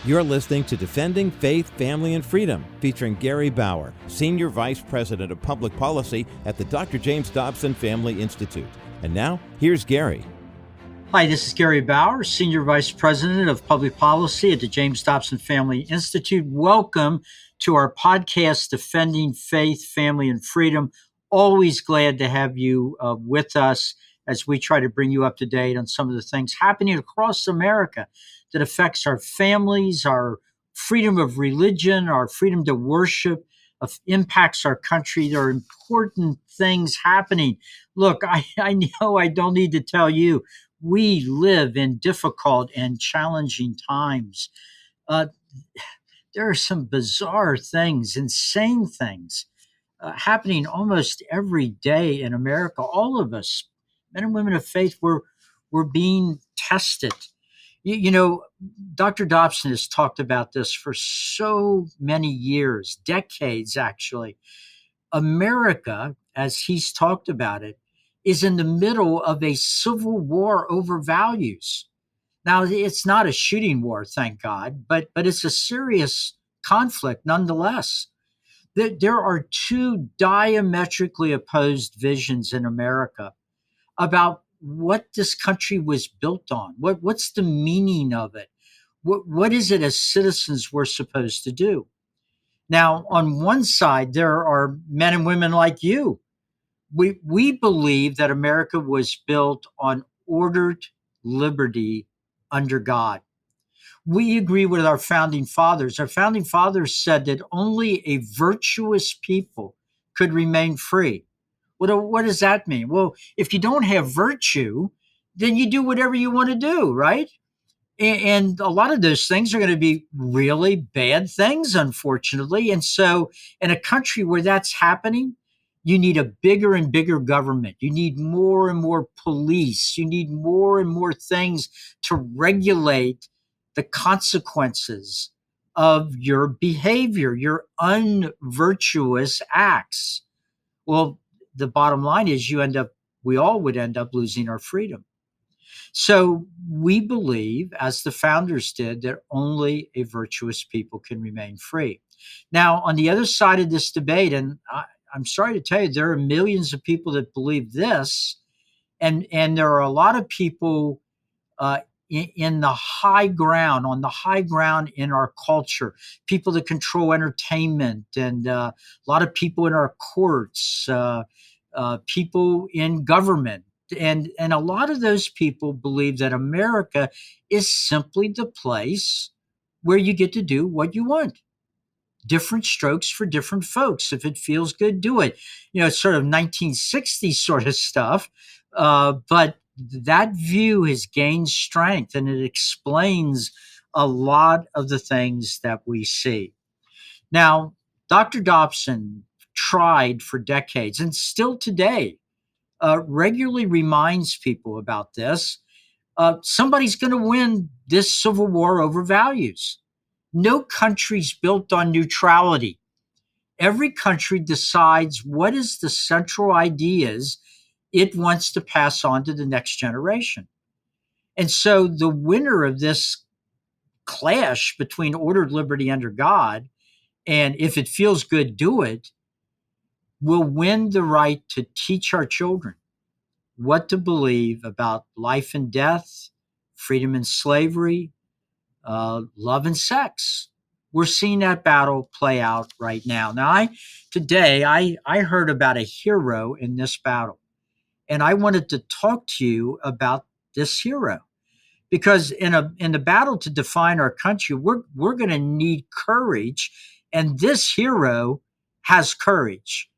You're listening to Defending Faith, Family, and Freedom, featuring Gary Bauer, Senior Vice President of Public Policy at the Dr. James Dobson Family Institute. And now, here's Gary. Hi, this is Gary Bauer, Senior Vice President of Public Policy at the James Dobson Family Institute. Welcome to our podcast, Defending Faith, Family, and Freedom. Always glad to have you with us as we try to bring you up to date on some of the things happening across America that affects our families, our freedom of religion, our freedom to worship, impacts our country. There are important things happening. Look, I know I don't need to tell you, we live in difficult and challenging times. There are some bizarre things, insane things happening almost every day in America. All of us, men and women of faith, we're being tested. You know, Dr. Dobson has talked about this for so many years, decades actually. America, as he's talked about it, is in the middle of a civil war over values. Now, it's not a shooting war, thank God, but it's a serious conflict nonetheless. There are two diametrically opposed visions in America about what this country was built on. What's the meaning of it? What is it as citizens we're supposed to do? Now, on one side, there are men and women like you. We believe that America was built on ordered liberty under God. We agree with our founding fathers. Our founding fathers said that only a virtuous people could remain free. What does that mean? Well, if you don't have virtue, then you do whatever you want to do, right? And a lot of those things are going to be really bad things, unfortunately. And so in a country where that's happening, you need a bigger and bigger government. You need more and more police. You need more and more things to regulate the consequences of your behavior, your unvirtuous acts. Well, the bottom line is we all would end up losing our freedom. So we believe, as the founders did, that only a virtuous people can remain free. Now, on the other side of this debate, and I'm sorry to tell you, there are millions of people that believe this, and there are a lot of people in the high ground, on the high ground in our culture, people that control entertainment, and a lot of people in our courts, people in government. And a lot of those people believe that America is simply the place where you get to do what you want. Different strokes for different folks. If it feels good, do it. You know, it's sort of 1960s sort of stuff. But that view has gained strength, and it explains a lot of the things that we see. Now, Dr. Dobson tried for decades, and still today, regularly reminds people about this. Somebody's going to win this civil war over values. No country's built on neutrality. Every country decides what is the central ideas it wants to pass on to the next generation. And so the winner of this clash between ordered liberty under God and if it feels good, do it, will win the right to teach our children what to believe about life and death, freedom and slavery, love and sex. We're seeing that battle play out right now. Now, today I heard about a hero in this battle, and I wanted to talk to you about this hero, because in the battle to define our country, we're going to need courage, and this hero has courage.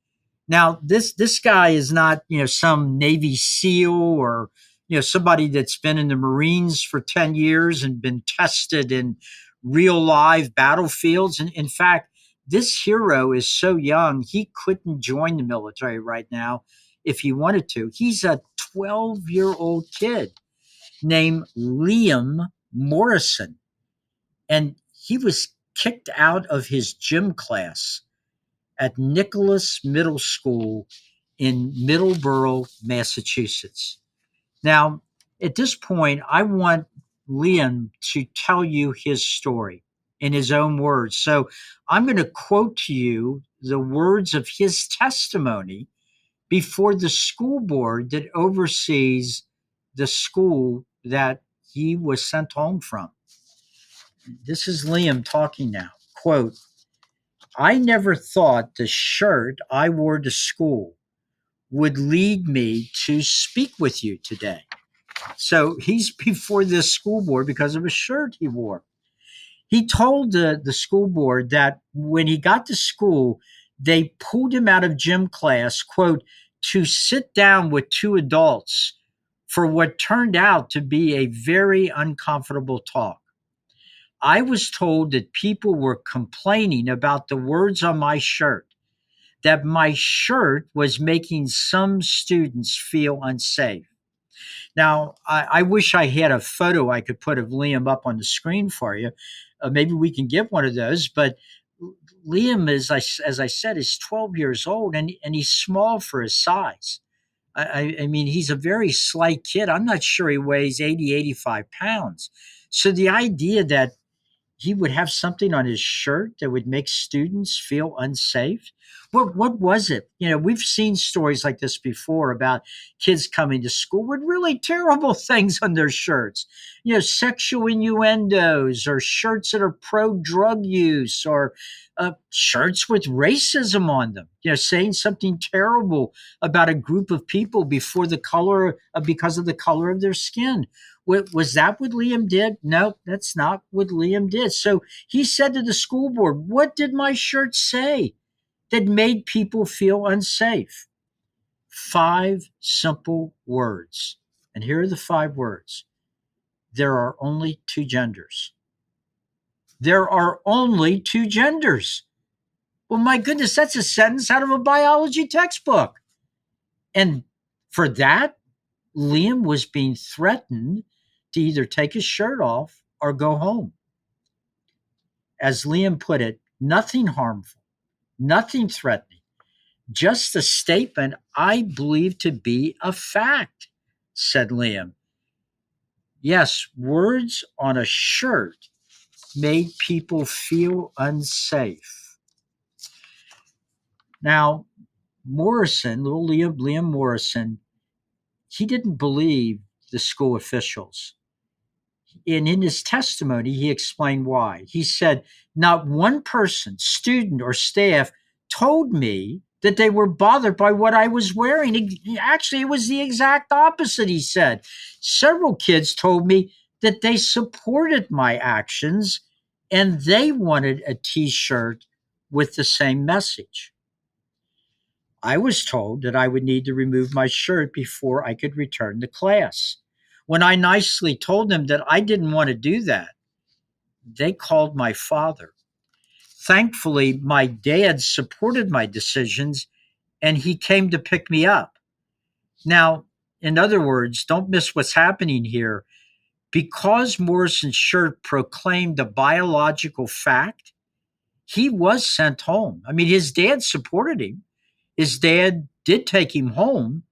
Now, this guy is not, some Navy SEAL or, somebody that's been in the Marines for 10 years and been tested in real live battlefields. And in fact, this hero is so young, he couldn't join the military right now if he wanted to. He's a 12-year-old kid named Liam Morrison, and he was kicked out of his gym class at Nicholas Middle School in Middleborough, Massachusetts. Now, at this point, I want Liam to tell you his story. in his own words. So I'm going to quote to you the words of his testimony before the school board that oversees the school that he was sent home from. This is Liam talking now. Quote, I never thought the shirt I wore to school would lead me to speak with you today. So he's before this school board because of a shirt he wore. He told the school board that when he got to school, they pulled him out of gym class, quote, to sit down with two adults for what turned out to be a very uncomfortable talk. I was told that people were complaining about the words on my shirt, that my shirt was making some students feel unsafe. Now, I wish I had a photo I could put of Liam up on the screen for you. Maybe we can get one of those. But Liam is, as I said, is 12 years old, and he's small for his size. I mean, he's a very slight kid. I'm not sure he weighs 80, 85 pounds. So the idea that he would have something on his shirt that would make students feel unsafe. What was it? You know, we've seen stories like this before about kids coming to school with really terrible things on their shirts. You know, sexual innuendos, or shirts that are pro drug use, or shirts with racism on them. You know, saying something terrible about a group of people because of the color of their skin. Was that what Liam did? No, that's not what Liam did. So he said to the school board, what did my shirt say that made people feel unsafe? 5 simple words. And here are the 5 words. There are only 2 genders. There are only 2 genders. Well, my goodness, that's a sentence out of a biology textbook. And for that, Liam was being threatened to either take his shirt off or go home. As Liam put it, nothing harmful, nothing threatening, just a statement I believe to be a fact, said Liam. Yes, words on a shirt made people feel unsafe. Now, little Liam Morrison, he didn't believe the school officials. And in his testimony, he explained why. He said, not one person, student, or staff told me that they were bothered by what I was wearing. Actually, it was the exact opposite, he said. Several kids told me that they supported my actions and they wanted a t-shirt with the same message. I was told that I would need to remove my shirt before I could return to class. When I nicely told them that I didn't want to do that, they called my father. Thankfully, my dad supported my decisions and he came to pick me up. Now, in other words, don't miss what's happening here. Because Morrison's shirt proclaimed a biological fact, he was sent home. I mean, his dad supported him. His dad did take him home,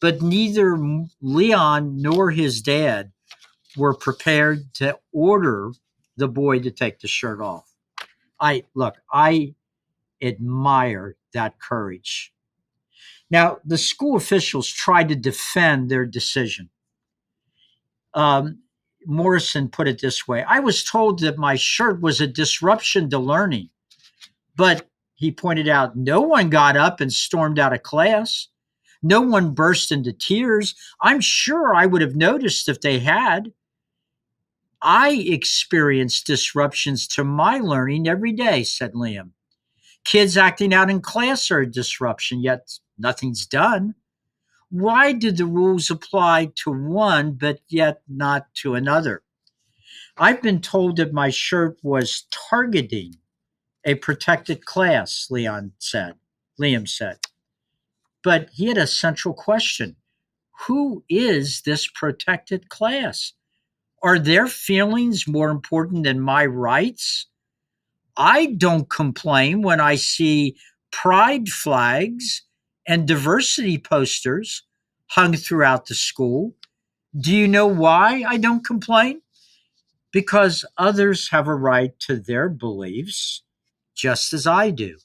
but neither Leon nor his dad were prepared to order the boy to take the shirt off. I admire that courage. Now, the school officials tried to defend their decision. Morrison put it this way: I was told that my shirt was a disruption to learning, but he pointed out no one got up and stormed out of class. No one burst into tears. I'm sure I would have noticed if they had. I experience disruptions to my learning every day, said Liam. Kids acting out in class are a disruption, yet nothing's done. Why did the rules apply to one but yet not to another? I've been told that my shirt was targeting a protected class, Liam said. But he had a central question. Who is this protected class? Are their feelings more important than my rights? I don't complain when I see pride flags and diversity posters hung throughout the school. Do you know why I don't complain? because others have a right to their beliefs, just as I do.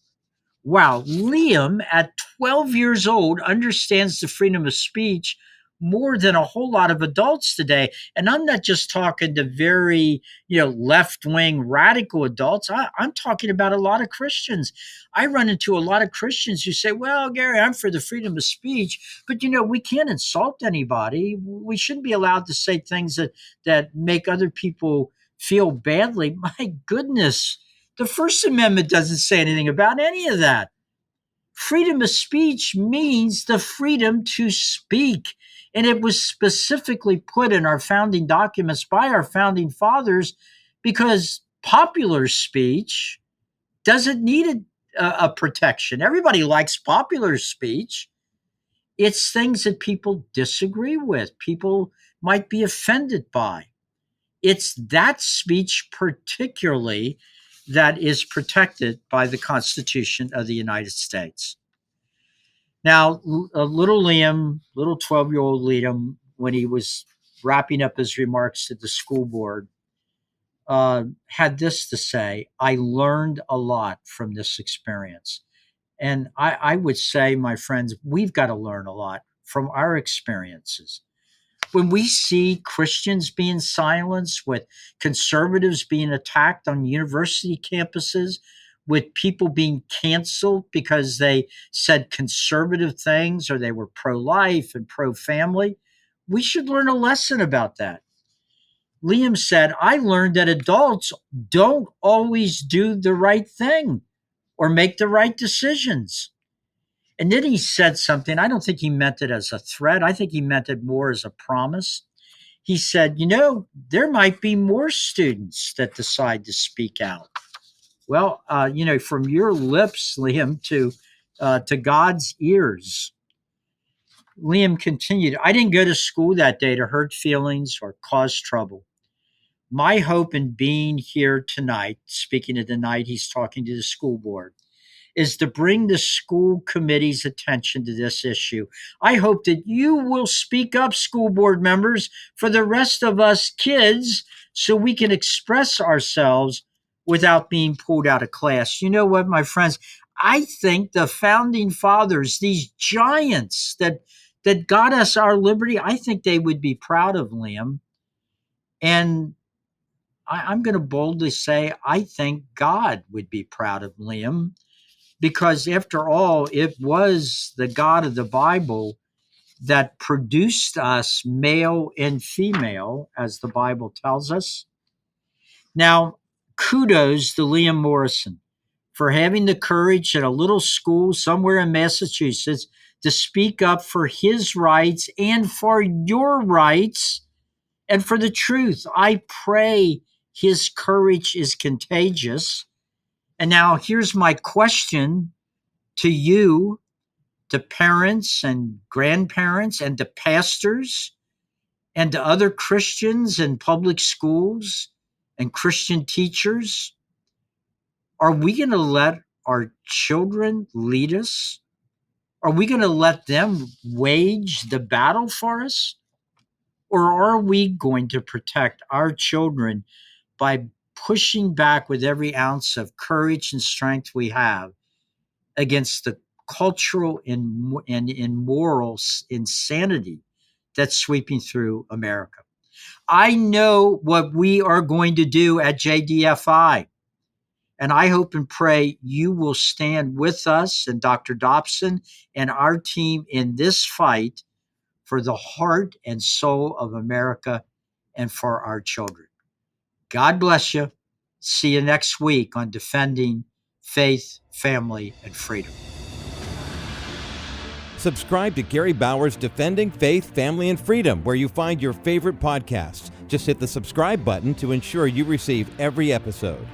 Wow, Liam at 12 years old understands the freedom of speech more than a whole lot of adults today. And I'm not just talking to very, left-wing radical adults. I'm talking about a lot of Christians. I run into a lot of Christians who say, well, Gary, I'm for the freedom of speech, but we can't insult anybody. We shouldn't be allowed to say things that make other people feel badly. My goodness. The First Amendment doesn't say anything about any of that. Freedom of speech means the freedom to speak. And it was specifically put in our founding documents by our founding fathers because popular speech doesn't need a protection. Everybody likes popular speech. It's things that people disagree with, people might be offended by. It's that speech particularly that is protected by the Constitution of the United States. Now, little Liam, little 12-year-old Liam, when he was wrapping up his remarks to the school board, had this to say: I learned a lot from this experience. And I would say, my friends, we've got to learn a lot from our experiences. When we see Christians being silenced, with conservatives being attacked on university campuses, with people being canceled because they said conservative things or they were pro-life and pro-family, we should learn a lesson about that. Liam said, I learned that adults don't always do the right thing or make the right decisions. And then he said something, I don't think he meant it as a threat. I think he meant it more as a promise. He said, there might be more students that decide to speak out. Well, from your lips, Liam, to God's ears. Liam continued, I didn't go to school that day to hurt feelings or cause trouble. My hope in being here tonight, speaking of the night he's talking to the school board, is to bring the school committee's attention to this issue. I hope that you will speak up, school board members, for the rest of us kids so we can express ourselves without being pulled out of class. You know what, my friends? I think the founding fathers, these giants that got us our liberty, I think they would be proud of Liam. And I'm going to boldly say, I think God would be proud of Liam. Because after all, it was the God of the Bible that produced us male and female, as the Bible tells us. Now, kudos to Liam Morrison for having the courage at a little school somewhere in Massachusetts to speak up for his rights and for your rights and for the truth. I pray his courage is contagious. And now here's my question to you, to parents and grandparents and to pastors and to other Christians in public schools and Christian teachers. Are we going to let our children lead us? Are we going to let them wage the battle for us? Or are we going to protect our children by pushing back with every ounce of courage and strength we have against the cultural and moral insanity that's sweeping through America? I know what we are going to do at JDFI, and I hope and pray you will stand with us and Dr. Dobson and our team in this fight for the heart and soul of America and for our children. God bless you. See you next week on Defending Faith, Family, and Freedom. Subscribe to Gary Bauer's Defending Faith, Family, and Freedom, where you find your favorite podcasts. Just hit the subscribe button to ensure you receive every episode.